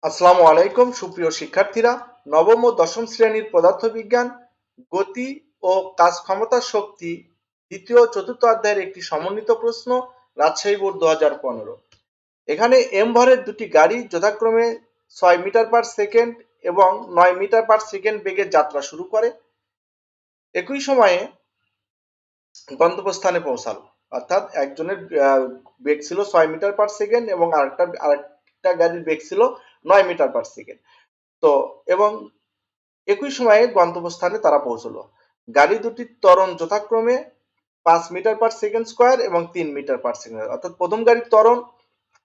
আসসালামু আলাইকুম সুপ্রিয় শিক্ষার্থীরা, নবম ও দশম শ্রেণীর পদার্থবিজ্ঞান গতি ও কাজ ক্ষমতা শক্তি দ্বিতীয় ও চতুর্থ অধ্যায়ের একটি সমন্বিত প্রশ্ন, রাজশাহী বোর্ড 2015। এখানে এম ভরের দুটি গাড়ি যথাক্রমে 6 মিটার পার সেকেন্ড এবং 9 মিটার পার সেকেন্ড বেগে যাত্রা শুরু করে। একই সময়ে গন্তব্যস্থানে পৌঁছালো, অর্থাৎ একজনের বেগ ছিল 6 মিটার পার সেকেন্ড এবং আরেকটা গাড়ির বেগ ছিল 9 মিটার পার সেকেন্ড। তো এবং একই সময়ে গন্তব্যস্থানে তারা পৌঁছলো। গাড়ি দুটির ত্বরণ যথাক্রমে 5 মিটার পার সেকেন্ড স্কোয়ার এবং 3 মিটার পার সেকেন্ড, অর্থাৎ প্রথম গাড়ির ত্বরণ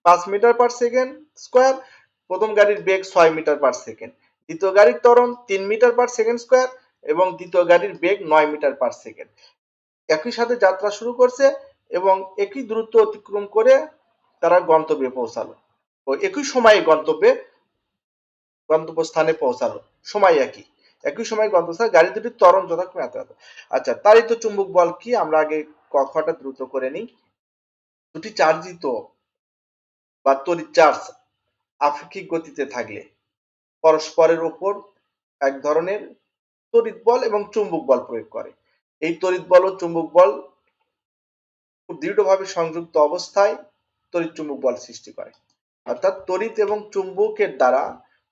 5 মিটার পার সেকেন্ড স্কোয়ার, প্রথম গাড়ির বেগ 6 মিটার পার সেকেন্ড। দ্বিতীয় গাড়ির ত্বরণ 3 মিটার পার সেকেন্ড স্কোয়ার এবং দ্বিতীয় গাড়ির বেগ 9 মিটার পার সেকেন্ড। একই সাথে যাত্রা শুরু করছে এবং একই দূরত্ব অতিক্রম করে তারা গন্তব্যে পৌঁছালো ও একই সময়ে গন্তব্যস্থানে পৌঁছালো। সময় একই সময় গন্তব্যস্থানে গাড়ি দুটির ত্বরণ যথাক্রমে এত এত। আচ্ছা, তারিত চুম্বক বল কি আমরা আগে কটা দ্রুত করে নিই। দুটি চার্জিত বা তড়িৎ চার্জ আপেক্ষিক গতিতে থাকলে পরস্পরের উপর এক ধরনের তড়িৎ বল এবং চুম্বক বল প্রয়োগ করে। এই তড়িৎ বল ও চুম্বক বল খুব দৃঢ়ভাবে সংযুক্ত অবস্থায় তড়িৎ চুম্বক বল সৃষ্টি করে, অর্থাৎ তড়িৎ এবং চুম্বকের দ্বারা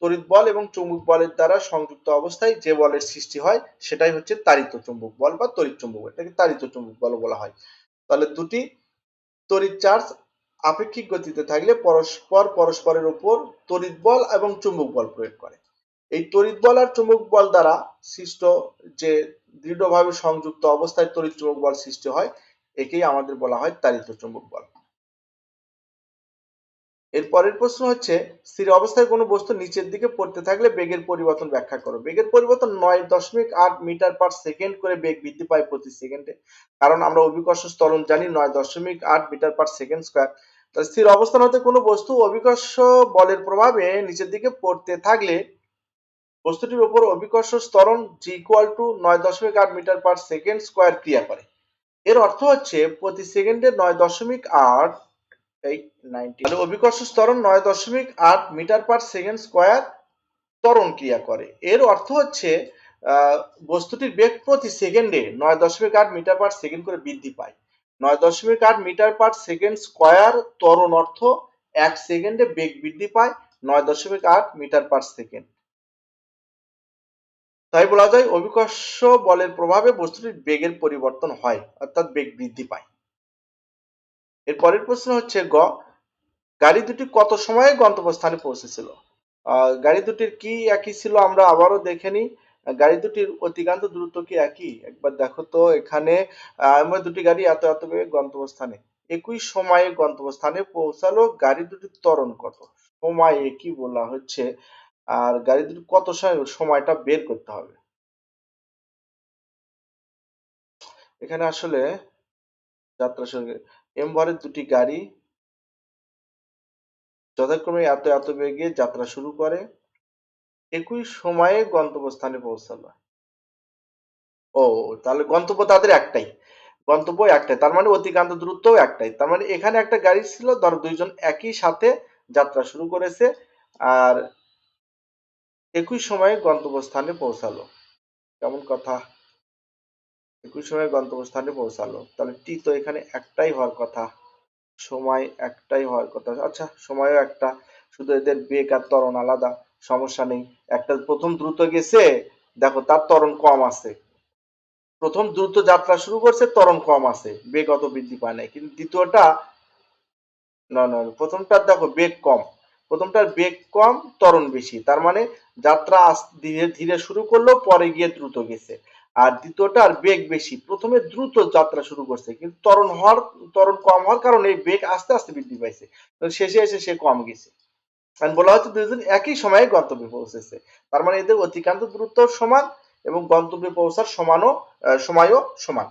তড়িৎ বল এবং চুম্বক বলের দ্বারা সংযুক্ত অবস্থায় যে বলের সৃষ্টি হয় সেটাই হচ্ছে তাড়িত চুম্বক বল বা তড়িৎ চুম্বক বল, এটাকে তাড়িত চুম্বক বল বলা হয়। তাহলে দুটি তড়িৎ চার্জ আপেক্ষিক গতিতে থাকলে পরস্পরের উপর তড়িৎ বল এবং চুম্বক বল প্রয়োগ করে। এই তড়িৎ বল আর চুম্বক বল দ্বারা সৃষ্ট যে দৃঢ়ভাবে সংযুক্ত অবস্থায় তড়িৎ চুম্বক বল সৃষ্টি হয়, একেই আমাদের বলা হয় তাড়িত চুম্বক বল। এর পরের প্রশ্ন হচ্ছে, স্থির অবস্থায় কোনো বস্তু নিচের দিকে পড়তে থাকলে বেগের পরিবর্তন ব্যাখ্যা করো। বেগের পরিবর্তন 9.8 মিটার পার সেকেন্ড করে বেগ বৃদ্ধি পায় প্রতি সেকেন্ডে, কারণ আমরা অভিকর্ষ ত্বরণ জানি 9.8 মিটার পার সেকেন্ড স্কোয়ার। তাহলে স্থির অবস্থান হতে কোনো বস্তু অভিকর্ষ বলের প্রভাবে নিচের দিকে পড়তে থাকলে বস্তুটির উপর অভিকর্ষ ত্বরণ g equal to 9.8 metre per second square ক্রিয়া করে। এর অর্থ হচ্ছে প্রতি সেকেন্ডে 9.8 অভিকর্ষ ত্বরণ 9.8 মিটার পার সেকেন্ড স্কোয়ার ত্বরণ ক্রিয়া করে। এর অর্থ হচ্ছে বস্তুটির বেগ প্রতি সেকেন্ডে 9.8 মিটার পার সেকেন্ড করে বৃদ্ধি পায়। 9.8 মিটার পার সেকেন্ড স্কোয়ার ত্বরণ অর্থ এক সেকেন্ডে বেগ বৃদ্ধি পায় 9.8 মিটার পার সেকেন্ড। তাই বলা যায় অভিকর্ষ বলের প্রভাবে বস্তুটির বেগের পরিবর্তন হয়, অর্থাৎ বেগ বৃদ্ধি পায়। এর পরের প্রশ্ন হচ্ছে গ, গাড়ি দুটি কত সময়ে গন্তব্যস্থানে পৌঁছেছিল। গাড়ি দুটির কি একই ছিল, আমরা আবারও দেখে নিই। গাড়ি দুটির অতিক্রান্ত দূরত্ব কি একই, একবার দেখো তো। এখানে আমরা দুটি গাড়ি এত এত বেগে গন্তব্যস্থানে একই সময়ে গন্তব্যস্থানে পৌঁছালো। গাড়ি দুটির ত্বরণ কত, সময় একই বলা হচ্ছে, আর গাড়ি দুটি কত সময়টা বের করতে হবে। এখানে আসলে যাত্রা সঙ্গে এম ভরের দুটি গাড়ি যথাক্রমে এত এত বেগে যাত্রা শুরু করে, একই সময়ে গন্তব্যস্থানে পৌঁছালো। ও, তাহলে গন্তব্য তাদের একটাই, গন্তব্য একটাই, তার মানে অতিক্রান্ত দূরত্বও একটাই। তার মানে এখানে একটা গাড়ি ছিল, ধরো দুইজন একই সাথে যাত্রা শুরু করেছে আর একই সময়ে গন্তব্যস্থানে পৌঁছালো। কেমন কথা, একই সময়ে গন্তব্যস্থানে পৌঁছালো, তাহলে টি তো এখানে একটাই হওয়ার কথা, সময় একটাই হওয়ার কথা। আচ্ছা, সময়ও একটা, শুধু এদের বেগ আর ত্বরণ আলাদা, সমস্যা নেই। একটা প্রথম দ্রুত গেছে, দেখো তার ত্বরণ কম আছে, প্রথম দ্রুত যাত্রা শুরু করছে, ত্বরণ কম আছে, বেগ অত বৃদ্ধি পায় নাই। কিন্তু দ্বিতীয়টা না না, প্রথমটার দেখো বেগ কম, প্রথমটার বেগ কম ত্বরণ বেশি, তার মানে যাত্রা ধীরে ধীরে শুরু করলো, পরে গিয়ে দ্রুত গেছে। আর দ্বিতীয়টার বেগ বেশি, প্রথমে দ্রুত যাত্রা শুরু করছে কিন্তু ত্বরণ কম হওয়ার কারণে এই বেগ আস্তে আস্তে বৃদ্ধি পাইছে, শেষে এসে সে কম গেছে। কারণ বলা হচ্ছে দুজন একই সময়ে গন্তব্যে পৌঁছেছে, তার মানে এদের অতিক্রান্ত দূরত্ব সমান এবং গন্তব্যে পৌঁছার সময়ও সমান।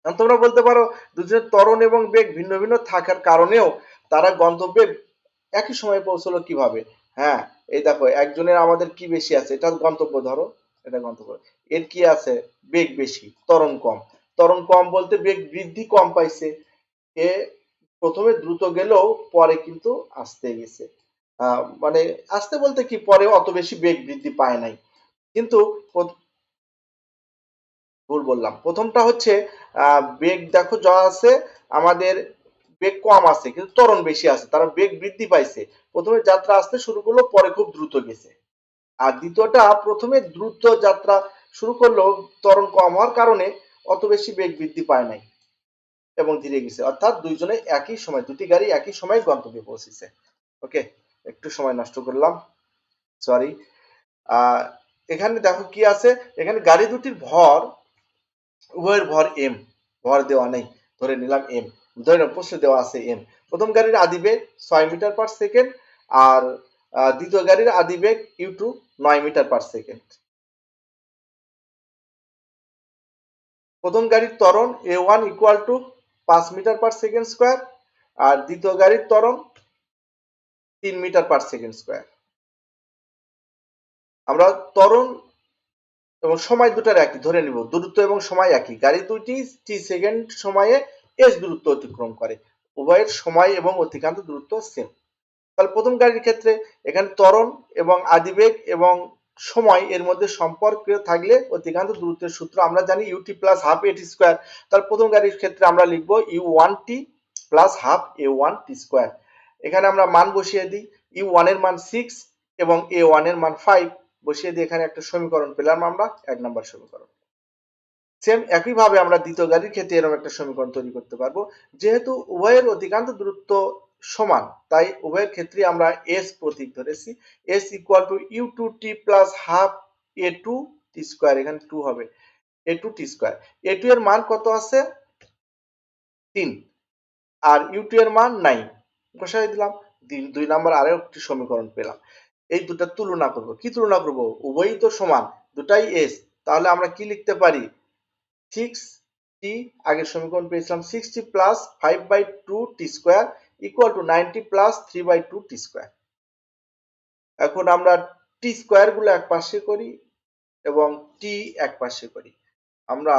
তোমরা বলতে পারো দুজনের ত্বরণ এবং বেগ ভিন্ন ভিন্ন থাকার কারণেও তারা গন্তব্যে একই সময়ে পৌঁছলো কিভাবে। হ্যাঁ, এই দেখো একজনের আমাদের কি বেশি আছে, এটা গন্তব্য, ধরো এটা গন্তব্য, এর কি আছে, বেগ বেশি ত্বরণ কম। ত্বরণ কম বলতে বেগ বৃদ্ধি কম পাইছে, এ প্রথমে দ্রুত গেলেও পরে কিন্তু আস্তে গেছে। মানে আসতে বলতে কি পরে অত বেশি বেগ বৃদ্ধি পায় নাই, কিন্তু ভুল বললাম। প্রথমটা হচ্ছে বেগ দেখো যা আছে আমাদের, বেগ কম আছে কিন্তু ত্বরণ বেশি আছে, তারা বেগ বৃদ্ধি পাইছে। প্রথমে যাত্রা আসতে শুরু করলো, পরে খুব দ্রুত গেছে। আর দ্বিতীয়টা প্রথমে দ্রুত যাত্রা শুরু করলো, ত্বরণ কম হওয়ার কারণে অত বেশি বেগ বৃদ্ধি পায় নাই এবং ধীরে গেছে, অর্থাৎ দুইজনে একই সময়, দুটি গাড়ি একই সময় গন্তব্যে পৌঁছেছে। ওকে, একটু সময় নষ্ট করলাম, সরি। এখানে দেখো কি আছে, এখানে গাড়ি দুটির ভর, উভয়ের ভর এম, ভর দেওয়া নেই, ধরে নিলাম এম, ধরে নাও প্রশ্নে দেওয়া আছে এম। প্রথম গাড়ির আদিবেগ 6 মিটার/সেকেন্ড, আর দ্বিতীয় গাড়ির আদিবেগ ইউ2 9 মিটার/সেকেন্ড। প্রথম গাড়ির ত্বরণ a1 equal to 5 metre second square, আর দ্বিতীয় গাড়ির ত্বরণ 3 মিটার/সেকেন্ড স্কোয়ার। আমরা ত্বরণ এবং সময় দুটার একই ধরে নিব, দূরত্ব এবং সময় একই, গাড়ি দুটি টি সেকেন্ড সময়ে এস দূরত্ব অতিক্রম করে, উভয়ের সময় এবং অতিক্রান্ত দূরত্ব সেম। তাহলে প্রথম গাড়ির ক্ষেত্রে এখানে ত্বরণ এবং আদিবেগ এবং সময় এর মধ্যে সম্পর্ক থাকলে অতিক্রান্ত দূরত্বের সূত্র আমরা জানি ইউটি প্লাস হাফ এটি স্কোয়ার। তাহলে প্রথম গাড়ির ক্ষেত্রে আমরা লিখব ইউ1টি প্লাস হাফ এ1টি স্কোয়ার। এখানে আমরা মান বসিয়ে দিই, ইউ1 এর মান 6 এবং এ1 এর মান 5 বসিয়ে দিয়ে এখানে একটা সমীকরণ পেলাম আমরা, 1 নম্বর সমীকরণ। সেম একইভাবে আমরা দ্বিতীয় গাড়ির ক্ষেত্রে এরকম একটা সমীকরণ তৈরি করতে পারবো। যেহেতু উভয়ের অতিক্রান্ত দূরত্ব সমান, তাই উভয়ের ক্ষেত্রে আমরা এস প্রতীক ধরেছি। S equal to u t plus half a t square, এখানে 2 হবে, এ2টি স্কোয়ার। এ2 এর মান কত আছে 3, আর ইউ2 এর মান 9, বসাই দিলাম। 2 নম্বর আরো একটি সমীকরণ পেলাম। এই দুটা তুলনা করব, কি তুলনা করব, উভয়ই তো সমান, দুটাই এস, তাহলে আমরা কি লিখতে পারি, 6t, আগের সমীকরণ পেয়েছিলাম 6t plus 5/2t square equal to 90 plus 3/2t square. এখন আমরা টি স্কোয়ার গুলো এক পাশে করি এবং টি এক পাশে করি। আমরা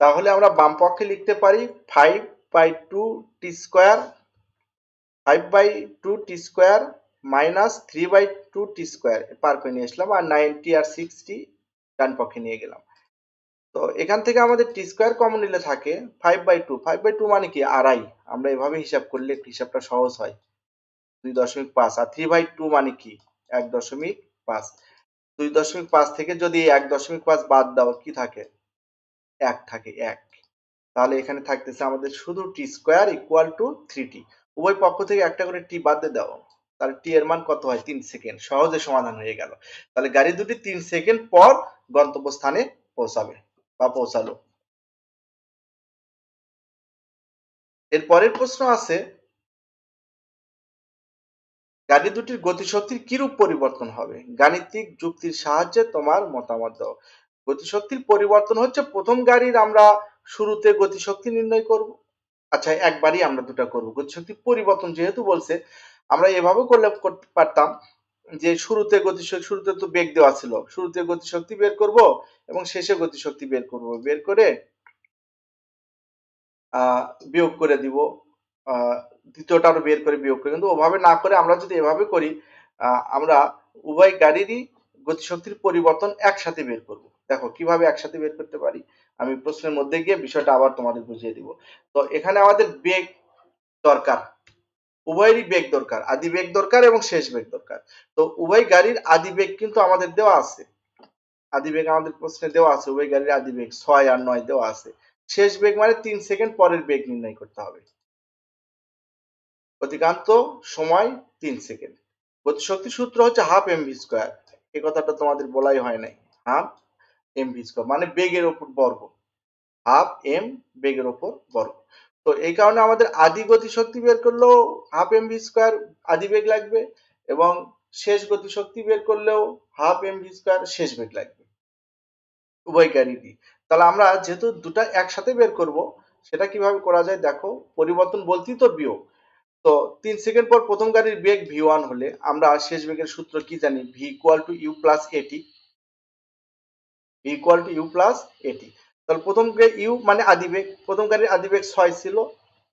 তাহলে আমরা বাম পক্ষে লিখতে পারি 5/2t square, 5/2t square minus 3/2t square পার করে নিয়ে আসলাম, আর 90 আর 60 ডান পক্ষে নিয়ে গেলাম। তো এখান থেকে আমাদের টি স্কোয়ার কমন নিলে থাকে 5/2, 5/2 মানে কি আড়াই, আমরা এভাবে হিসাব করলে হিসাবটা সহজ হয়, 2.5, আর 3/2 মানে কি 1.5, 2.5 থেকে যদি 1.5 বাদ দাও কি থাকে, 1 থাকে, 1। তাহলে এখানে থাকতেছে আমাদের শুধু টি স্কোয়ার ইকুয়াল টু 3t, উভয় পক্ষ থেকে একটা করে টি বাদ দিয়ে দাও, তাহলে টি এর মান কত হয় 3 সেকেন্ড, সহজে সমাধান হয়ে গেল। তাহলে গাড়ি দুটি 3 সেকেন্ড পর গন্তব্যস্থানে পৌঁছাবে বা পৌঁছালো। এর পরের প্রশ্ন আছে, গাড়ি দুটির গতিশক্তির কিরূপ পরিবর্তন হবে, গাণিতিক যুক্তির সাহায্যে তোমার মতামত দাও। গতিশক্তির পরিবর্তন হচ্ছে, প্রথম গাড়ির আমরা শুরুতে গতিশক্তি নির্ণয় করব, আচ্ছা একবারই আমরা দুটা করব। গতিশক্তির পরিবর্তন যেহেতু বলছে, আমরা এভাবে করলে করতে পারতাম যে শুরুতে গতিশক্তি, শুরুতে তো বেগ দেওয়া ছিল, শুরুতে গতিশক্তি বের করব এবং শেষে গতিশক্তি বের করব, বের করে বিয়োগ করে দিব, দ্বিতীয়টারও বের করে বিয়োগ করে, কিন্তু ওভাবে না করে আমরা যদি এভাবে করি, আমরা উভয় গাড়িরই গতিশক্তির পরিবর্তন একসাথে বের করব। দেখো কিভাবে একসাথে বের করতে পারি, আমি প্রশ্নের মধ্যে গিয়ে বিষয়টা আবার তোমাদের বুঝিয়ে দিব। তো এখানে আমাদের বেগ দরকার, উভয়েরই বেগ দরকার, আদি বেগ দরকার এবং শেষ বেগ দরকার। তো উভয় গাড়ির আদি বেগ কিন্তু আমাদের দেওয়া আছে, আদি বেগ আমাদের প্রশ্নে দেওয়া আছে, উভয় গাড়ির আদি বেগ 6 আর 9 দেওয়া আছে। শেষ বেগ মানে 3 সেকেন্ড পরের বেগ নির্ণয় করতে হবে, অতিক্রান্ত সময় 3 সেকেন্ড। গতিশক্তির সূত্র হচ্ছে হাফ এমভি স্কোয়ার, এই কথাটা তোমাদের বলাই হয় নাই, হাফ এমভি স্কোয়ার মানে বেগের উপর বর্গ, হাফ এম বেগের উপর বর্গ। তো এই কারণে আমাদের আদি গতিশক্তি বের করলেও হাফ এমভি স্কোয়ার আদি বেগ লাগবে, এবং শেষ গতিশক্তি বের করলেও হাফ এমভি স্কোয়ার শেষ বেগ লাগবে, উভয় গাড়িরই। তাহলে আমরা যেহেতু দুটা একসাথে বের করব, সেটা কিভাবে করা যায় দেখো, পরিবর্তন বলতেই তো বিয়োগ। তো 3 সেকেন্ড পর প্রথম গাড়ির বেগ v1 হলে আমরা শেষ বেগের সূত্র কি জানি, v equal to u plus at, v equal to u plus at. তাহলে প্রথম ইউ মানে আদি বেগ, প্রথম গাড়ির আদি বেগ 6 ছিল,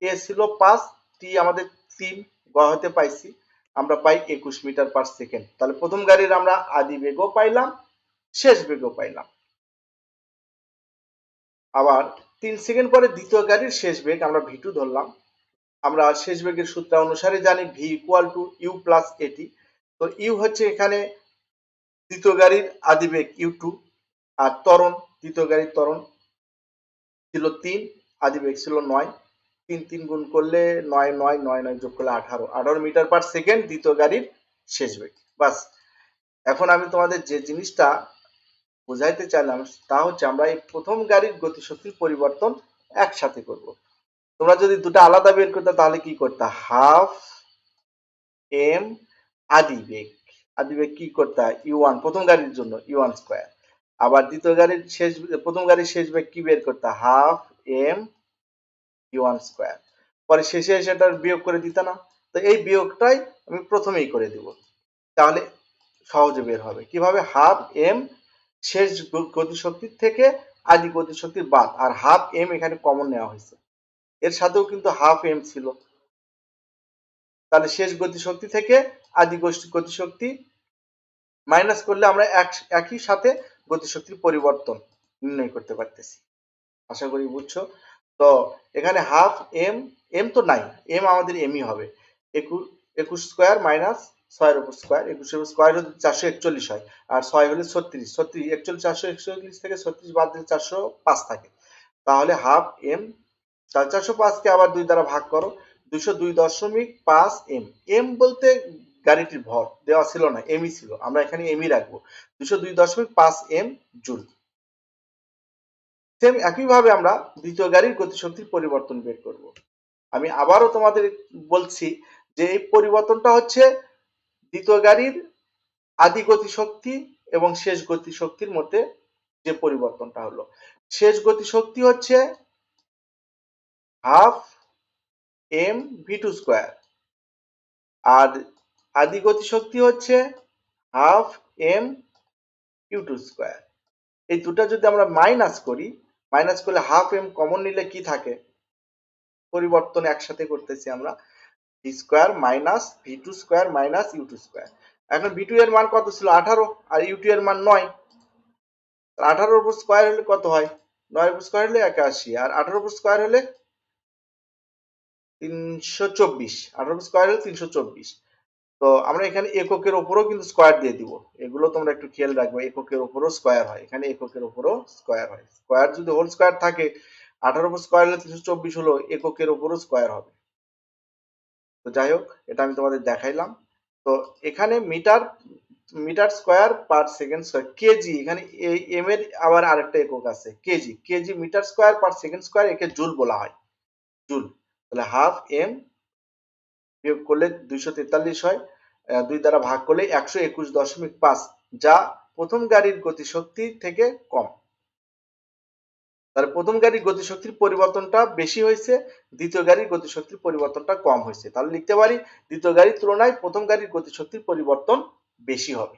এ ছিল 5, টি আমাদের 3, গ হতে পাইছি আমরা পাই 21 মিটার পার সেকেন্ড। তাহলে প্রথম গাড়ির আমরা আদি বেগও পাইলাম, শেষ বেগও পাইলাম। আবার 3 সেকেন্ড পরে দ্বিতীয় গাড়ির শেষ বেগ আমরা v2 ধরলাম। আমরা শেষ বেগের সূত্র অনুসারে জানি v equal to u plus at. তো ইউ হচ্ছে এখানে দ্বিতীয় গাড়ির আদি বেগ u2, আর ত্বরণ, দ্বিতীয় গাড়ির ত্বরণ ছিল 3, আদি বেগ ছিল 9, 3 3 গুণ করলে 9 9 9 9 যোগ করলে 18 মিটার পার সেকেন্ড দ্বিতীয় গাড়ির শেষ বেগ। বাস, এখন আমি তোমাদের যে জিনিসটা বোঝাইতে চাইলাম তা হচ্ছে আমরা এই প্রথম গাড়ির গতিশক্তির পরিবর্তন একসাথে করব। তোমরা যদি দুটো আলাদা বের করতে তাহলে কি করতে, হাফ এম আদি বেগ, আদি বেগ কি করতে u1 প্রথম গাড়ির জন্য u1 স্কয়ার, আবার দ্বিতীয় গাড়ির শেষ, প্রথম গাড়ির শেষ বেগ কি বের করতে, হাফ এম u1 স্কয়ার। পরে শেষে এসে এটা বিয়োগ করে দিতে না, তো এই বিয়োগটাই আমি প্রথমেই করে দিব, তাহলে সহজে বের হবে। কিভাবে, হাফ এম শেষ গতিশক্তির থেকে আদি গতিশক্তির বাদ, আর হাফ এম এখানে কমন নেওয়া হয়েছে, এর সাথেও কিন্তু হাফ এম ছিল, তাহলে শেষ গতিশক্তি থেকে আদি গতিশক্তি মাইনাস করলে আমরা একই সাথে গতিশক্তির পরিবর্তন নির্ণয় করতে পারতেছি। আশা করি বুঝছো। তো এখানে হাফ এম, এম তো নাই, এম আমাদের এমই হবে, 21 স্কয়ার মাইনাস 6 এর উপর স্কয়ার, 21 এর স্কয়ার হলে 441 হয়, আর 6 হলে 36, 41 441 থেকে 36 বাদ দিলে 405 থাকে, তাহলে হাফ এম, তাহলে 405 কে আবার 2 দ্বারা ভাগ করো, 202.5 এম, এম বলতে গাড়িটির ভর দেওয়া ছিল না, এমই ছিল, আমরা এখানে এমই রাখবো, 202.5 এম জুল। সেম একইভাবে আমরা দ্বিতীয় গাড়ির গতিশক্তির পরিবর্তন বের করব। আমি আবারও তোমাদের বলছি যে এই পরিবর্তনটা হচ্ছে দ্বিতীয় গাড়ির আদি গতিশক্তি এবং শেষ গতিশক্তির মধ্যে যে পরিবর্তনটা হলো, শেষ গতিশক্তি হচ্ছে হাফ এম v2 স্কয়ার, আর আদি গতিশক্তি হচ্ছে হাফ এম u2 স্কয়ার। এই দুটো যদি আমরা মাইনাস করি, মাইনাস করলে হাফ এম কমন নিলে কি থাকে, পরিবর্তন একসাথে করতেছি আমরা, V square minus v2 square minus u2 square. এখন v2 এর মান কত ছিল, 18, আর u2 এর মান 9, 18 এর উপর স্কয়ার হলে কত হয়, 9 এর উপর স্কয়ার হলে 81, আর 18 এর উপর স্কয়ার হলে 324, 18 এর স্কয়ার হলে 324। তো আমরা এখানে এককের উপরও কিন্তু স্কয়ার দিয়ে দিব, এগুলো তোমরা একটু খেয়াল রাখবে, এককের উপরও স্কয়ার হয়, এখানে এককের উপরও স্কয়ার হয়, স্কয়ার যদি হোল স্কয়ার থাকে, 18 এর উপর স্কয়ার হলে 324 হলো, এককের উপরও স্কয়ার হবে। তো যাই হোক, এটা আমি তোমাদের দেখাইলাম। তো এখানে metre, metre square per second square, kg, এখানে এই এম এর আবার আরেকটা একক আছে, kg, kg metre square per second square, একে জুল বলা হয়, জুল। তাহলে হাফ এম বিয়োগ করলে 243 হয়, 2 দ্বারা ভাগ করলে 121.5, যা প্রথম গাড়ির গতিশক্তি থেকে কম। তাহলে প্রথম গাড়ির গতিশক্তির পরিবর্তনটা বেশি হয়েছে, দ্বিতীয় গাড়ির গতিশক্তির পরিবর্তনটা কম হয়েছে, তাহলে লিখতে পারি দ্বিতীয় গাড়ির তুলনায় প্রথম গাড়ির গতিশক্তির পরিবর্তন বেশি হবে।